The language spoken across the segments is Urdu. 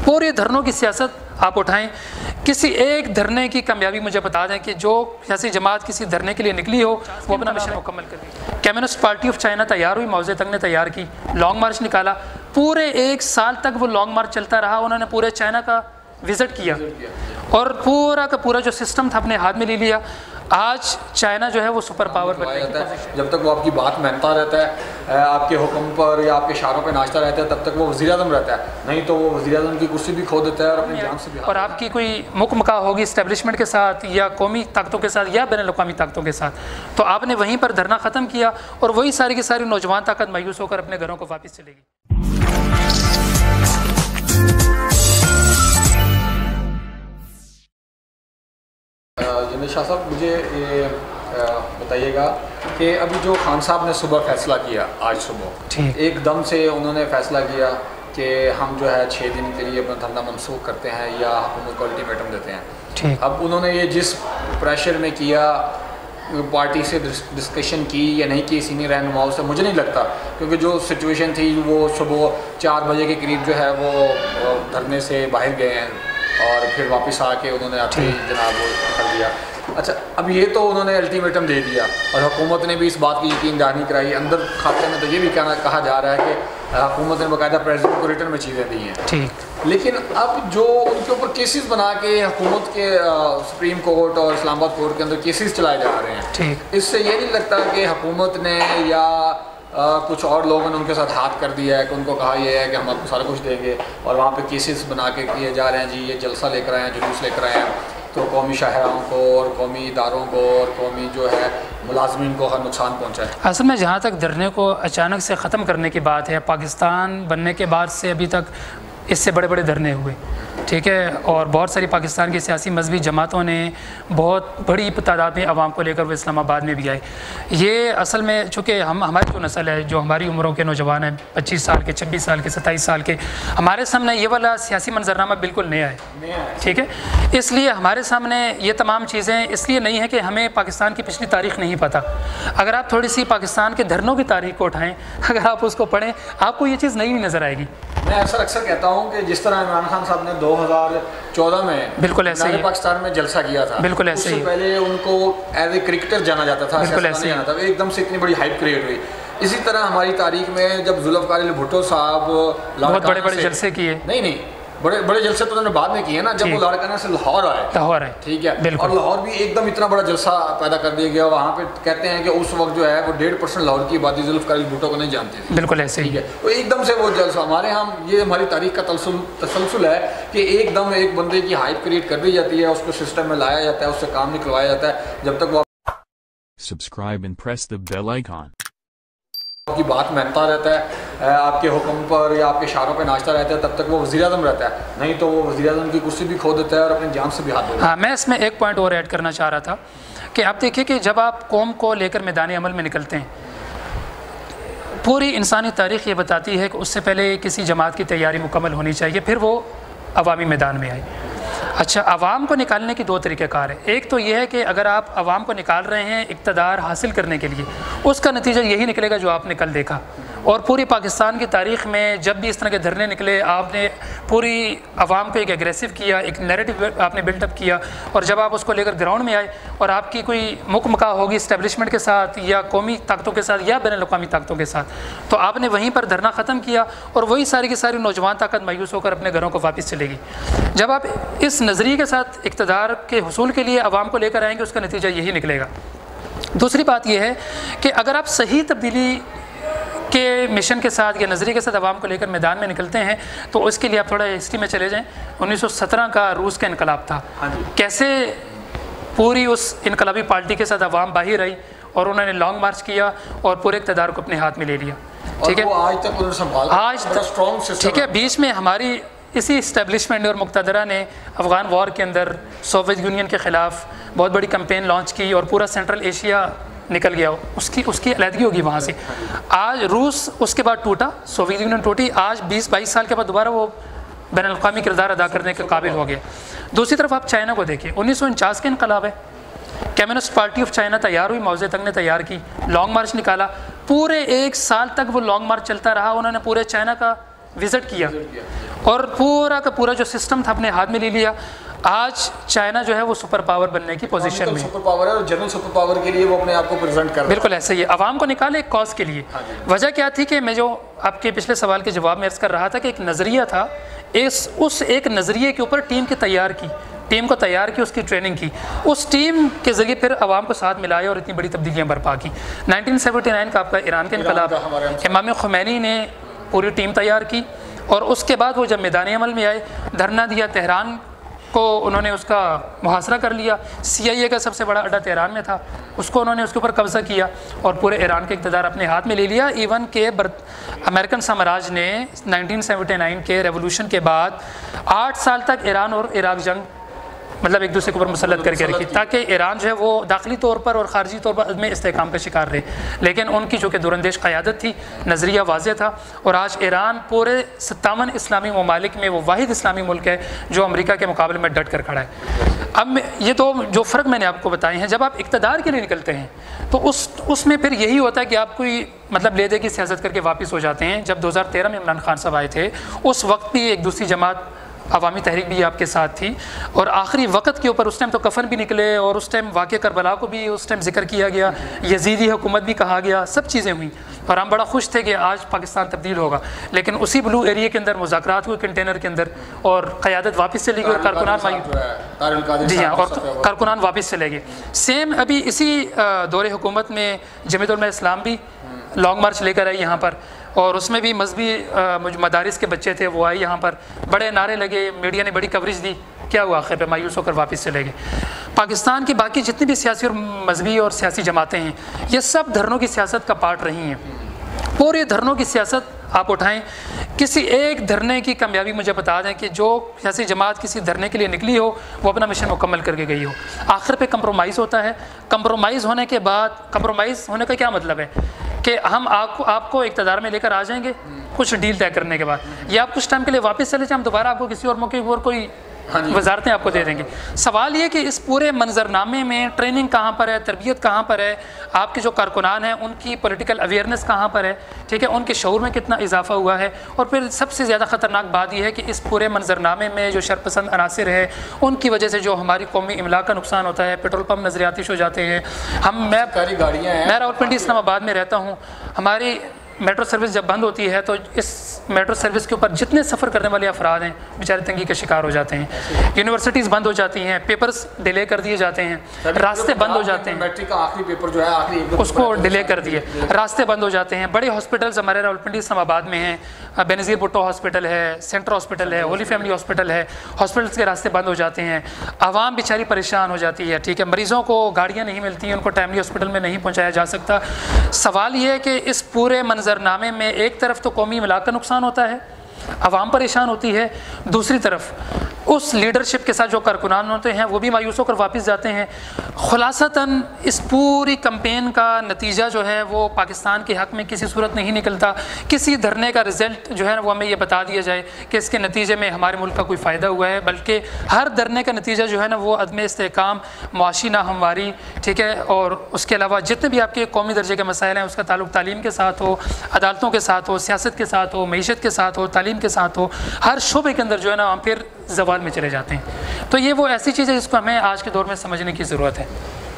پورے دھرنوں کی سیاست آپ اٹھائیں، کسی ایک دھرنے کی کامیابی مجھے بتا دیں کہ جو سیاسی جماعت کسی دھرنے کے لیے نکلی ہو وہ اپنا مشن مکمل کر دی۔ کمیونسٹ پارٹی آف چائنا تیار ہوئی، ماؤ زے تنگ نے تیار کی، لانگ مارچ نکالا، پورے 1 سال تک وہ لانگ مارچ چلتا رہا، انہوں نے پورے چائنا کا وزٹ کیا اور پورا کا پورا جو سسٹم تھا اپنے ہاتھ میں لے لیا۔ آج چائنا جو ہے وہ سپر پاور بننے کی کوشش ہے۔ جب تک وہ آپ کی بات مانتا رہتا ہے، آپ کے حکم پر یا آپ کے اشاروں پہ ناچتا رہتا ہے، تب تک وہ وزیر اعظم رہتا ہے، نہیں تو وہ وزیر اعظم کی کرسی بھی کھو دیتا ہے اور اپنی جان سے بھی۔ اور آپ کی کوئی مکمکا ہوگی اسٹیبلشمنٹ کے ساتھ یا قومی طاقتوں کے ساتھ یا بین الاقوامی طاقتوں کے ساتھ، تو آپ نے وہیں پر دھرنا ختم کیا اور وہی ساری کی ساری نوجوان طاقت مایوس ہو کر اپنے گھروں کو واپس چلے گی۔ جنید شاہ صاحب، مجھے یہ بتائیے گا کہ ابھی جو خان صاحب نے صبح فیصلہ کیا، آج صبح ایک دم سے انہوں نے فیصلہ کیا کہ ہم جو ہے 6 دن کے لیے اپنا دھرنا منسوخ کرتے ہیں یا حکومت کو الٹیمیٹم دیتے ہیں۔ اب انہوں نے یہ جس پریشر میں کیا، پارٹی سے ڈسکشن کی یا نہیں کی سینئر رہنماؤں سے، مجھے نہیں لگتا، کیونکہ جو سچویشن تھی وہ صبح 4 بجے کے قریب جو ہے وہ دھرنے سے باہر گئے ہیں اور پھر واپس آ کے انہوں نے اپنی جناب وہ کر دیا۔ اچھا، اب یہ تو انہوں نے الٹیمیٹم دے دیا اور حکومت نے بھی اس بات کی یقین دہانی کرائی، اندر خاتے میں تو یہ بھی کہا جا رہا ہے کہ حکومت نے باقاعدہ پریزیڈنٹ کو ریٹرن میں چیزیں دی ہیں۔ لیکن اب جو ان کے اوپر کیسز بنا کے حکومت کے سپریم کورٹ اور اسلام آباد کورٹ کے اندر کیسز چلائے جا رہے ہیں، اس سے یہ نہیں لگتا کہ حکومت نے یا کچھ اور لوگوں نے ان کے ساتھ ہاتھ کر دیا ہے کہ ان کو کہا یہ ہے کہ ہم آپ کو سارا کچھ دیں گے اور وہاں پہ کیسز بنا کے کیے جا رہے ہیں، جی یہ جلسہ لے کر آئے ہیں، جلوس لے کر آئے ہیں، تو قومی شاہراہوں کو اور قومی اداروں کو اور قومی جو ہے ملازمین کو ہر نقصان پہنچا ہے؟ اصل میں جہاں تک دھرنے کو اچانک سے ختم کرنے کی بات ہے، پاکستان بننے کے بعد سے ابھی تک اس سے بڑے بڑے دھرنے ہوئے، ٹھیک ہے، اور بہت ساری پاکستان کی سیاسی مذہبی جماعتوں نے بہت بڑی تعداد میں عوام کو لے کر وہ اسلام آباد میں بھی آئے۔ یہ اصل میں چونکہ ہماری جو نسل ہے، جو ہماری عمروں کے نوجوان ہیں، 25 سال کے، 26 سال کے، 27 سال کے، ہمارے سامنے یہ والا سیاسی منظرنامہ بالکل نیا ہے، ٹھیک ہے، اس لیے ہمارے سامنے یہ تمام چیزیں اس لیے نہیں ہے کہ ہمیں پاکستان کی پچھلی تاریخ نہیں پتہ۔ اگر آپ تھوڑی سی پاکستان کے دھرنوں کی تاریخ کو اٹھائیں، اگر آپ اس کو پڑھیں، آپ کو یہ چیز نئی نظر آئے گی۔ میں اکثر کہتا ہوں کہ جس طرح عمران خان صاحب نے 2014 میں بالکل ایسے ہی پاکستان میں جلسہ کیا تھا، بالکل ایسے ہی، اس سے پہلے ان کو ایز اے کرکٹر جانا جاتا تھا، بالکل ایسے ہی، ایک دم سے اتنی بڑی ہائپ کریٹ ہوئی۔ اسی طرح ہماری تاریخ میں جب ذوالفقار علی بھٹو صاحب بہت بڑے بڑے جلسے کیے، نہیں بڑے بڑے جلسے تو انہوں نے بعد میں کیے نا، جب وہ لاڑکانہ سے لاہور آئے، ٹھیک ہے، اور لاہور بھی ایک دم اتنا بڑا جلسہ پیدا کر دیا گیا، وہاں پہ کہتے ہیں کہ اس وقت جو ہے وہ 1.5% لاہور کی آبادی ذوالفقار علی بھٹو کو نہیں جانتی تھی، بالکل ایسے ہی ہے، تو ایک دم سے وہ جلسہ ہمارے ہم یہ ہماری تاریخ کا تسلسل ہے کہ ایک دم ایک بندے کی ہائپ کریٹ کر دی جاتی ہے، اس کو سسٹم میں لایا جاتا ہے، اس سے کام نکلوایا جاتا ہے، جب تک وہ Subscribe and press the bell icon. آپ کی بات مانتا رہتا ہے، آپ کے حکم پر یا آپ کے اشاروں پہ ناچتا رہتا ہے، تب تک وہ وزیر اعظم رہتا ہے، نہیں تو وہ وزیر اعظم کی کرسی بھی کھو دیتا ہے اور اپنی جان سے بھی ہاتھ دھوتا ہے۔ ہاں، میں اس میں ایک پوائنٹ اور ایڈ کرنا چاہ رہا تھا کہ آپ دیکھیں کہ جب آپ قوم کو لے کر میدان عمل میں نکلتے ہیں، پوری انسانی تاریخ یہ بتاتی ہے کہ اس سے پہلے کسی جماعت کی تیاری مکمل ہونی چاہیے، پھر وہ عوامی میدان میں آئے۔ اچھا، عوام کو نکالنے کی 2 طریقہ کار ہے۔ ایک تو یہ ہے کہ اگر آپ عوام کو نکال رہے ہیں اقتدار حاصل کرنے کے لیے، اس کا نتیجہ یہی نکلے گا جو آپ نے کل دیکھا، اور پوری پاکستان کی تاریخ میں جب بھی اس طرح کے دھرنے نکلے، آپ نے پوری عوام کو ایک ایگریسو کیا، ایک نیریٹو آپ نے بلڈ اپ کیا، اور جب آپ اس کو لے کر گراؤنڈ میں آئے اور آپ کی کوئی مکمکا ہوگی اسٹیبلشمنٹ کے ساتھ یا قومی طاقتوں کے ساتھ یا بین الاقوامی طاقتوں کے ساتھ، تو آپ نے وہیں پر دھرنا ختم کیا اور وہی ساری کی ساری نوجوان طاقت مایوس ہو کر اپنے گھروں کو واپس چلے گی۔ جب آپ اس نظریے کے ساتھ اقتدار کے حصول کے لیے عوام کو لے کر آئیں گے، اس کا نتیجہ یہی نکلے گا۔ دوسری بات یہ ہے کہ اگر آپ صحیح تبدیلی کے مشن کے ساتھ یا نظریے کے ساتھ عوام کو لے کر میدان میں نکلتے ہیں، تو اس کے لیے آپ تھوڑا ہسٹری میں چلے جائیں۔ 1917 کا روس کا انقلاب تھا، کیسے پوری اس انقلابی پارٹی کے ساتھ عوام باہر آئی اور انہوں نے لانگ مارچ کیا اور پورے اقتدار کو اپنے ہاتھ میں لے لیا، ٹھیک ہے، آج ٹھیک ہے۔ بیچ میں ہماری اسی اسٹیبلشمنٹ اور مقتدرہ نے افغان وار کے اندر سوویت یونین کے خلاف بہت بڑی کمپین لانچ کی اور پورا سینٹرل ایشیا نکل گیا، اس کی علیحدگی ہوگی وہاں سے۔ آج روس اس کے بعد ٹوٹا، سوویت یونین ٹوٹی، آج 20-22 سال کے بعد دوبارہ وہ بین الاقوامی کردار ادا کرنے کے قابل ہو گیا۔ دوسری طرف آپ چائنا کو دیکھیں، 1949 کا انقلاب ہے، کمیونسٹ پارٹی آف چائنا تیار ہوئی، ماؤ زے تنگ نے تیار کی، لانگ مارچ نکالا، پورے 1 سال تک وہ لانگ مارچ چلتا رہا، انہوں نے پورے چائنا کا وزٹ کیا اور پورا کا پورا جو سسٹم تھا اپنے ہاتھ میں لے لیا. آج چائنا جو ہے وہ سپر پاور بننے کی پوزیشن میں, سپر پاور ہے اور جنرل سپر پاور کے لیے وہ اپنے آپ کو پریزنٹ کر رہا ہے. بالکل ایسے ہی عوام کو نکالے ایک کاز کے لیے. وجہ کیا تھی کہ میں جو آپ کے پچھلے سوال کے جواب میں عرض کر رہا تھا کہ ایک نظریہ تھا, اس ایک نظریے کے اوپر ٹیم کو تیار کی, اس کی ٹریننگ کی, اس ٹیم کے ذریعے پھر عوام کو ساتھ ملایا اور اتنی بڑی تبدیلیاں برپا کی. 1979 کا آپ کا ایران کا انقلاب, امام خمینی نے پوری ٹیم تیار کی, اور اس کے بعد وہ جب میدان عمل میں آئے, دھرنا دیا, تہران کو انہوں نے اس کا محاصرہ کر لیا. CIA کا سب سے بڑا اڈا تہران میں تھا, اس کو انہوں نے اس کے اوپر قبضہ کیا اور پورے ایران کا اقتدار اپنے ہاتھ میں لے لیا. ایون کہ امریکن سامراج نے 1979 کے ریولوشن کے بعد 8 سال تک ایران اور عراق جنگ مطلب ایک دوسرے کے اوپر مسلط کر کے رکھی, تاکہ ایران جو ہے وہ داخلی طور پر اور خارجی طور پر عدم استحکام کا شکار رہے. لیکن ان کی جو کہ دوراندیش قیادت تھی, نظریہ واضح تھا, اور آج ایران پورے 57 اسلامی ممالک میں وہ واحد اسلامی ملک ہے جو امریکہ کے مقابلے میں ڈٹ کر کھڑا ہے. اب یہ تو جو فرق میں نے آپ کو بتائے ہیں, جب آپ اقتدار کے لیے نکلتے ہیں تو اس میں پھر یہی ہوتا ہے کہ آپ کوئی مطلب لے دے کی سیاست کر کے واپس ہو جاتے ہیں. جب 2013 میں عمران خان صاحب آئے تھے, اس وقت بھی ایک دوسری جماعت عوامی تحریک بھی آپ کے ساتھ تھی, اور آخری وقت کے اوپر اس ٹائم تو کفن بھی نکلے, اور اس ٹائم واقعہ کربلا کو بھی اس ٹائم ذکر کیا گیا, یزیدی حکومت بھی کہا گیا, سب چیزیں ہوئیں, اور ہم بڑا خوش تھے کہ آج پاکستان تبدیل ہوگا. لیکن اسی بلو ایریا کے اندر مذاکرات ہوئے کنٹینر کے اندر, اور قیادت واپس چلے گئی, اور کارکنان واپس چلے گئے. سیم ابھی اسی دور حکومت میں جمعیت علماء اسلام بھی لانگ مارچ لے کر آئی یہاں پر, اور اس میں بھی مذہبی مدارس کے بچے تھے, وہ آئے یہاں پر, بڑے نعرے لگے, میڈیا نے بڑی کوریج دی. کیا ہوا آخر پہ مایوس ہو کر واپس چلے گئے. پاکستان کی باقی جتنی بھی سیاسی اور مذہبی اور سیاسی جماعتیں ہیں, یہ سب دھرنوں کی سیاست کا پارٹ رہی ہیں. پورے دھرنوں کی سیاست آپ اٹھائیں, کسی ایک دھرنے کی کامیابی مجھے بتا دیں کہ جو سیاسی جماعت کسی دھرنے کے لیے نکلی ہو وہ اپنا مشن مکمل کر کے گئی ہو. آخر پہ کمپرومائز ہوتا ہے. کمپرومائز ہونے کے بعد, کمپرومائز ہونے کا کیا مطلب ہے کہ ہم آپ کو اقتدار میں لے کر آ جائیں گے کچھ ڈیل طے کرنے کے بعد, یا آپ کچھ ٹائم کے لیے واپس چلے جائیں, ہم دوبارہ آپ کو کسی اور موقع پر کوئی وزارتیں آپ کو دے دیں گے. سوال یہ کہ اس پورے منظرنامے میں ٹریننگ کہاں پر ہے, تربیت کہاں پر ہے, آپ کے جو کارکنان ہیں ان کی پولیٹیکل اویئرنیس کہاں پر ہے, ٹھیک ہے, ان کے شعور میں کتنا اضافہ ہوا ہے. اور پھر سب سے زیادہ خطرناک بات یہ ہے کہ اس پورے منظرنامے میں جو شرپسند عناصر ہے ان کی وجہ سے جو ہماری قومی املاک کا نقصان ہوتا ہے, پیٹرول پمپ نظریاتیش ہو جاتے ہیں. میں راولپنڈی اسلام آباد میں رہتا ہوں, ہماری میٹرو سروس جب بند ہوتی ہے تو اس میٹرو سروس کے اوپر جتنے سفر کرنے والے افراد ہیں بیچارے تنگی کا شکار ہو جاتے ہیں. یونیورسٹیز بند ہو جاتی ہیں, پیپرز ڈیلے کر دیے جاتے ہیں, راستے بند ہو جاتے ہیں, میٹرک کا آخری پیپر جو ہے اس کو ڈیلے کر دیے, راستے بند ہو جاتے ہیں. بڑے ہاسپٹلز ہمارے راولپنڈی اسلام آباد میں ہیں, بینظیر بھٹو ہاسپٹل ہے, سینٹر ہاسپٹل ہے, ہولی فیملی ہاسپٹل ہے, ہاسپٹلس کے راستے بند ہو جاتے ہیں. عوام بیچاری پریشان ہو جاتی ہے, ٹھیک ہے, مریضوں کو گاڑیاں نہیں ملتی ہیں, ان کو ٹائملی ہاسپٹل میں نہیں پہنچایا جا سکتا. سوال یہ ہے کہ اس پورے منظرنامے میں ایک طرف تو قومی املاک کا نقصان ہوتا ہے, عوام پریشان ہوتی ہے, دوسری طرف اس لیڈرشپ کے ساتھ جو کارکنان ہوتے ہیں وہ بھی مایوس ہو کر واپس جاتے ہیں. خلاصتاً اس پوری کمپین کا نتیجہ جو ہے وہ پاکستان کے حق میں کسی صورت نہیں نکلتا. کسی دھرنے کا رزلٹ جو ہے وہ ہمیں یہ بتا دیا جائے کہ اس کے نتیجے میں ہمارے ملک کا کوئی فائدہ ہوا ہے, بلکہ ہر دھرنے کا نتیجہ جو ہے نا وہ عدم استحکام, معاشی ناہمواری, ٹھیک ہے, اور اس کے علاوہ جتنے بھی آپ کے قومی درجے کے مسائل ہیں اس کا تعلق تعلیم کے ساتھ ہو, عدالتوں کے ساتھ ہو, سیاست کے ساتھ ہو, معیشت کے ساتھ ہو, تعلیم کے ساتھ ہو, ہر شعبے کے اندر جو ہے نا ہم پھر زوال میں چلے جاتے ہیں. تو یہ وہ ایسی چیز ہے جس کو ہمیں آج کے دور میں سمجھنے کی ضرورت ہے.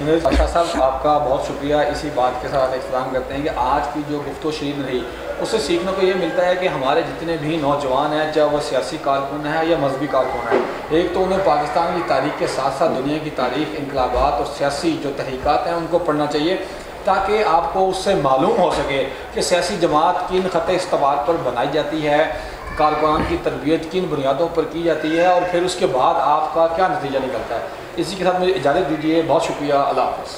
شاہ صاحب آپ کا بہت شکریہ. اسی بات کے ساتھ احترام کرتے ہیں کہ آج کی جو گفتگو شیرین رہی اس سے سیکھنے کو یہ ملتا ہے کہ ہمارے جتنے بھی نوجوان ہیں, چاہے وہ سیاسی کارکن ہیں یا مذہبی کارکن ہیں, ایک تو انہیں پاکستان کی تاریخ کے ساتھ ساتھ دنیا کی تاریخ, انقلابات اور سیاسی جو تحریکات ہیں ان کو پڑھنا چاہیے, تاکہ آپ کو اس سے معلوم ہو سکے کہ سیاسی جماعت کن خط استوار پر بنائی جاتی ہے, کارکنان کی تربیت کن بنیادوں پر کی جاتی ہے, اور پھر اس کے بعد آپ کا کیا نتیجہ نکلتا ہے. اسی کے ساتھ مجھے اجازت دیجیے. بہت شکریہ. اللہ حافظ.